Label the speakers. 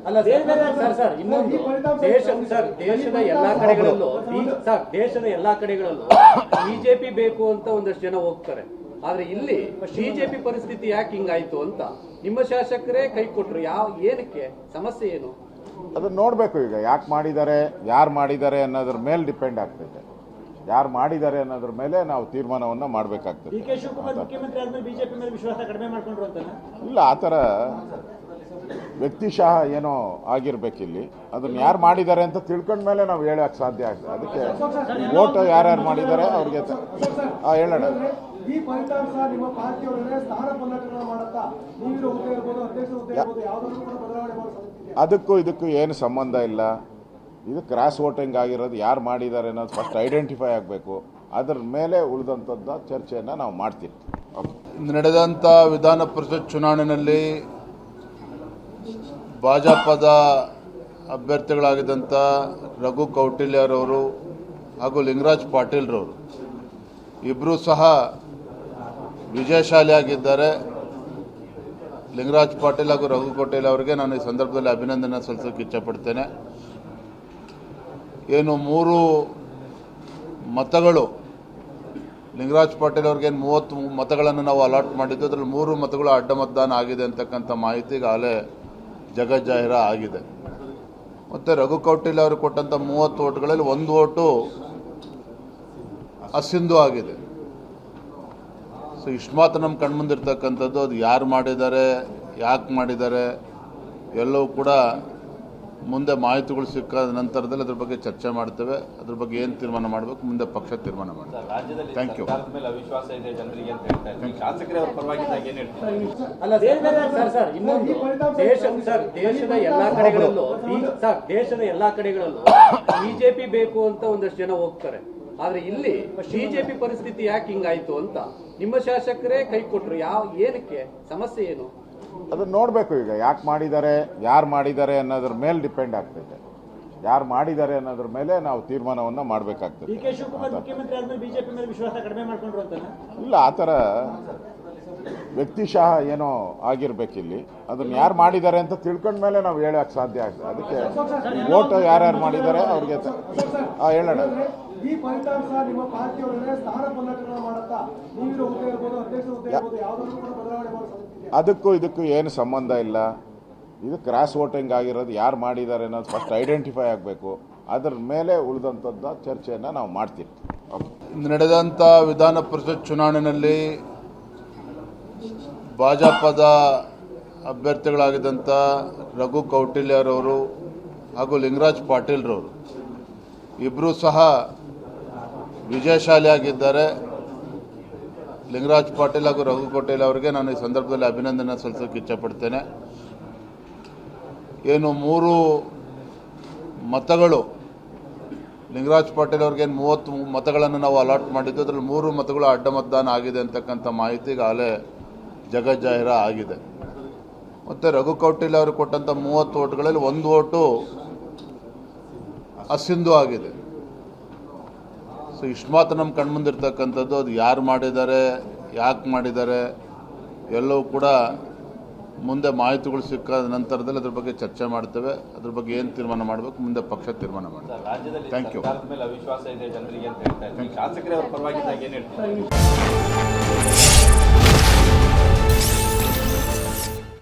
Speaker 1: ಅಲ್ಲ ಸರ್ ಇನ್ನೊಂದು ದೇಶದ ಎಲ್ಲಾ ಕಡೆಗಳಲ್ಲೂ ದೇಶದ ಎಲ್ಲಾ ಕಡೆಗಳಲ್ಲೂ ಬಿಜೆಪಿ ಬೇಕು ಅಂತ ಒಂದಷ್ಟು ಜನ ಹೋಗ್ತಾರೆ. ಆದ್ರೆ ಇಲ್ಲಿ ಬಿಜೆಪಿ ಪರಿಸ್ಥಿತಿ ಯಾಕೆ ಹಿಂಗಾಯ್ತು ಅಂತ ನಿಮ್ಮ ಶಾಸಕರೇ ಕೈ ಕೊಟ್ರು. ಏನಕ್ಕೆ ಸಮಸ್ಯೆ ಏನು
Speaker 2: ಅದನ್ನ ನೋಡ್ಬೇಕು. ಈಗ ಯಾಕೆ ಮಾಡಿದ್ದಾರೆ, ಯಾರು ಮಾಡಿದ್ದಾರೆ ಅನ್ನೋದ್ರ ಮೇಲೆ ಡಿಪೆಂಡ್ ಆಗ್ತೈತೆ. ಯಾರು ಮಾಡಿದ್ದಾರೆ ಅನ್ನೋದ್ರ ಮೇಲೆ ನಾವು ತೀರ್ಮಾನವನ್ನ ಮಾಡಬೇಕಾಗ್ತದೆ. ಇಲ್ಲ, ಆ ಥರ ವ್ಯಕ್ತಿಶಃ ಏನೋ ಆಗಿರ್ಬೇಕಿಲ್ಲಿ. ಅದನ್ನ ಯಾರು ಮಾಡಿದ್ದಾರೆ ಅಂತ ತಿಳ್ಕೊಂಡ್ಮೇಲೆ ನಾವು ಹೇಳಕ್ ಸಾಧ್ಯ ಆಗ್ತದೆ. ಅದಕ್ಕೆ ವೋಟ್ ಯಾರ್ಯಾರು ಮಾಡಿದ್ದಾರೆ ಅವ್ರಿಗೆ ಹೇಳೋಣ.
Speaker 3: ಈ ಫಲಿತಾಂಶ ನಿಮ್ಮ ಪಾರ್ಟಿಯವರೇ ಸ್ಥಾನ ಪಲ್ಲಟಗಳನ್ನು ಮಾಡುತ್ತಾ ನೀವು ಹುದ್ದೆ ಇರ್ಬೋದು, ಅಧ್ಯಕ್ಷ ಹುದ್ದೆ ಇರ್ಬೋದು, ಯಾವುದಾದ್ರೂ ಕೂಡ ಬದಲಾವಣೆ ಮಾಡೋ
Speaker 2: ಅದಕ್ಕೂ ಇದಕ್ಕೂ ಏನು ಸಂಬಂಧ ಇಲ್ಲ. ಇದು ಕ್ರಾಸ್ ವೋಟಿಂಗ್ ಆಗಿರೋದು ಯಾರು ಮಾಡಿದ್ದಾರೆ ಅನ್ನೋದು ಫಸ್ಟ್ ಐಡೆಂಟಿಫೈ ಆಗಬೇಕು. ಅದರ ಮೇಲೆ ಉಳಿದಂಥದ್ದು ಚರ್ಚೆಯನ್ನು ನಾವು ಮಾಡ್ತೀವಿ.
Speaker 4: ನಡೆದಂಥ ವಿಧಾನ ಪರಿಷತ್ ಚುನಾವಣೆಯಲ್ಲಿ ಭಾಜಪದ ಅಭ್ಯರ್ಥಿಗಳಾಗಿದ್ದಂಥ ರಘು ಕೌಟಿಲ್ಯರವರು ಹಾಗೂ ಲಿಂಗರಾಜ್ ಪಾಟೀಲ್ರವರು ಇಬ್ಬರೂ ಸಹ ವಿಜಯಶಾಲಿಯಾಗಿದ್ದಾರೆ. ಲಿಂಗರಾಜ್ ಪಾಟೀಲ್ ಹಾಗೂ ರಘು ಕೌಟಿಲ್ಯ ಅವರಿಗೆ ನಾನು ಈ ಸಂದರ್ಭದಲ್ಲಿ ಅಭಿನಂದನೆ ಸಲ್ಲಿಸೋಕೆ ಇಚ್ಛಪಡ್ತೇನೆ. ಏನು 3 ಮತಗಳು ಲಿಂಗರಾಜ್ ಪಾಟೀಲ್ ಅವ್ರಿಗೆ 30 ಮತಗಳನ್ನು ನಾವು ಅಲಾಟ್ ಮಾಡಿದ್ದು, ಅದರಲ್ಲಿ 3 ಮತಗಳು ಅಡ್ಡ ಮತದಾನ ಆಗಿದೆ ಅಂತಕ್ಕಂಥ ಮಾಹಿತಿ ಈಗಾಗಲೇ ಜಗಜ್ಜಾಹಿರ ಆಗಿದೆ. ಮತ್ತು ರಘು ಕೌಟಿಲ್ಯ ಅವರು ಕೊಟ್ಟಂಥ 30 ಓಟ್ಗಳಲ್ಲಿ 1 ಓಟು ಅಸಿಂಧು ಆಗಿದೆ. ಸೊ ಇಷ್ಟು ಮಾತ್ರ ನಮ್ಮ ಕಣ್ಮುಂದಿರ್ತಕ್ಕಂಥದ್ದು. ಅದು ಯಾರು ಮಾಡಿದ್ದಾರೆ, ಯಾಕೆ ಮಾಡಿದ್ದಾರೆ ಎಲ್ಲವೂ ಕೂಡ ಮುಂದೆ ಮಾಹಿತಿಗಳು ಸಿಕ್ಕಾದ ನಂತರದಲ್ಲಿ ಅದ್ರ ಬಗ್ಗೆ ಚರ್ಚೆ ಮಾಡ್ತೇವೆ. ಅದ್ರ ಬಗ್ಗೆ ಏನು ತೀರ್ಮಾನ ಮಾಡಬೇಕು ಮುಂದೆ ಪಕ್ಷ ತೀರ್ಮಾನ ಮಾಡ್ತೇವೆ. Thank you.
Speaker 1: ಇನ್ನೊಂದು ದೇಶದ ಎಲ್ಲಾ ಕಡೆಗಳಲ್ಲೂ ಬಿಜೆಪಿ ಬೇಕು ಅಂತ ಒಂದಷ್ಟು ಜನ ಹೋಗ್ತಾರೆ. ಆದ್ರೆ ಇಲ್ಲಿ ಬಿಜೆಪಿ ಪರಿಸ್ಥಿತಿ ಯಾಕೆ ಹಿಂಗಾಯ್ತು ಅಂತ ನಿಮ್ಮ ಶಾಸಕರೇ ಕೈ ಕೊಟ್ರು. ಏನಕ್ಕೆ ಸಮಸ್ಯೆ ಏನು
Speaker 2: ಅದನ್ನ ನೋಡ್ಬೇಕು. ಈಗ ಯಾಕೆ ಮಾಡಿದ್ದಾರೆ, ಯಾರು ಮಾಡಿದ್ದಾರೆ ಅನ್ನೋದ್ರ ಮೇಲೆ ಡಿಪೆಂಡ್ ಆಗ್ತೈತೆ. ಯಾರು ಮಾಡಿದ್ದಾರೆ ಅನ್ನೋದ್ರ ಮೇಲೆ ನಾವು ತೀರ್ಮಾನವನ್ನ ಮಾಡಬೇಕಾಗ್ತದೆ. ಇಲ್ಲ, ಆ ಥರ ವ್ಯಕ್ತಿಶಃ ಏನೋ ಆಗಿರ್ಬೇಕಿಲ್ಲಿ. ಅದನ್ನ ಯಾರು ಮಾಡಿದ್ದಾರೆ ಅಂತ ತಿಳ್ಕೊಂಡ್ಮೇಲೆ ನಾವು ಹೇಳಕ್ ಸಾಧ್ಯ ಆಗ್ತದೆ. ಅದಕ್ಕೆ ವೋಟ್ ಯಾರ್ಯಾರು ಮಾಡಿದ್ದಾರೆ ಅವ್ರಿಗೆ ಹೇಳೋಣ.
Speaker 3: ಈ ಫಲಿತಾಂಶ ನಿಮ್ಮ ಪಾರ್ಟಿಯವರೇ ಸ್ಥಾನ ಪಲ್ಲಟಗಳನ್ನು ಮಾಡುತ್ತಾ ನೀವು ಹುದ್ದೆ ಇರ್ಬೋದು, ಅಧ್ಯಕ್ಷ ಹುದ್ದೆ ಇರ್ಬೋದು, ಯಾವುದಾದ್ರೂ ಕೂಡ ಬದಲಾವಣೆ ಮಾಡೋ
Speaker 2: ಅದಕ್ಕೂ ಇದಕ್ಕೂ ಏನು ಸಂಬಂಧ ಇಲ್ಲ. ಇದು ಕ್ರಾಸ್ ವೋಟಿಂಗ್ ಆಗಿರೋದು ಯಾರು ಮಾಡಿದ್ದಾರೆ ಅನ್ನೋದು ಫಸ್ಟ್ ಐಡೆಂಟಿಫೈ ಆಗಬೇಕು. ಅದರ ಮೇಲೆ ಉಳಿದಂಥದ್ದು ಚರ್ಚೆಯನ್ನು ನಾವು ಮಾಡ್ತೀವಿ.
Speaker 4: ನಡೆದಂಥ ವಿಧಾನ ಪರಿಷತ್ ಚುನಾವಣೆಯಲ್ಲಿ ಭಾಜಪದ ಅಭ್ಯರ್ಥಿಗಳಾಗಿದ್ದಂಥ ರಘು ಕೌಟಿಲ್ಯರವರು ಹಾಗೂ ಲಿಂಗರಾಜ್ ಪಾಟೀಲ್ರವರು ಇಬ್ಬರೂ ಸಹ ವಿಜಯಶಾಲಿಯಾಗಿದ್ದಾರೆ. ಲಿಂಗರಾಜ್ ಪಾಟೀಲ್ ಹಾಗೂ ರಘು ಕೌಟಿಲ್ಯ ಅವರಿಗೆ ನಾನು ಈ ಸಂದರ್ಭದಲ್ಲಿ ಅಭಿನಂದನೆ ಸಲ್ಲಿಸೋಕೆ ಇಚ್ಛಪಡ್ತೇನೆ. ಏನು 3 ಮತಗಳು ಲಿಂಗರಾಜ್ ಪಾಟೀಲ್ ಅವ್ರಿಗೆ 30 ಮತಗಳನ್ನು ನಾವು ಅಲಾಟ್ ಮಾಡಿದ್ದು, ಅದರಲ್ಲಿ 3 ಮತಗಳು ಅಡ್ಡ ಮತದಾನ ಆಗಿದೆ ಅಂತಕ್ಕಂಥ ಮಾಹಿತಿ ಈಗಾಗಲೇ ಜಗಜ್ಜಾಹಿರ ಆಗಿದೆ. ಮತ್ತು ರಘು ಕೌಟಿಲ್ಯ ಅವರು ಕೊಟ್ಟಂಥ 30 ಓಟ್ಗಳಲ್ಲಿ 1 ಓಟು ಅಸಿಂಧು ಆಗಿದೆ. ಸೊ ಇಷ್ಟು ಮಾತ್ರ ನಮ್ಮ ಕಣ್ಮುಂದಿರ್ತಕ್ಕಂಥದ್ದು. ಅದು ಯಾರು ಮಾಡಿದ್ದಾರೆ, ಯಾಕೆ ಮಾಡಿದ್ದಾರೆ ಎಲ್ಲವೂ ಕೂಡ ಮುಂದೆ ಮಾಹಿತಿಗಳು ಸಿಕ್ಕಾದ ನಂತರದಲ್ಲಿ ಅದ್ರ ಬಗ್ಗೆ ಚರ್ಚೆ ಮಾಡ್ತೇವೆ. ಅದ್ರ ಬಗ್ಗೆ ಏನು ತೀರ್ಮಾನ ಮಾಡಬೇಕು ಮುಂದೆ ಪಕ್ಷ ತೀರ್ಮಾನ ಮಾಡ್ತೇವೆ. Thank you.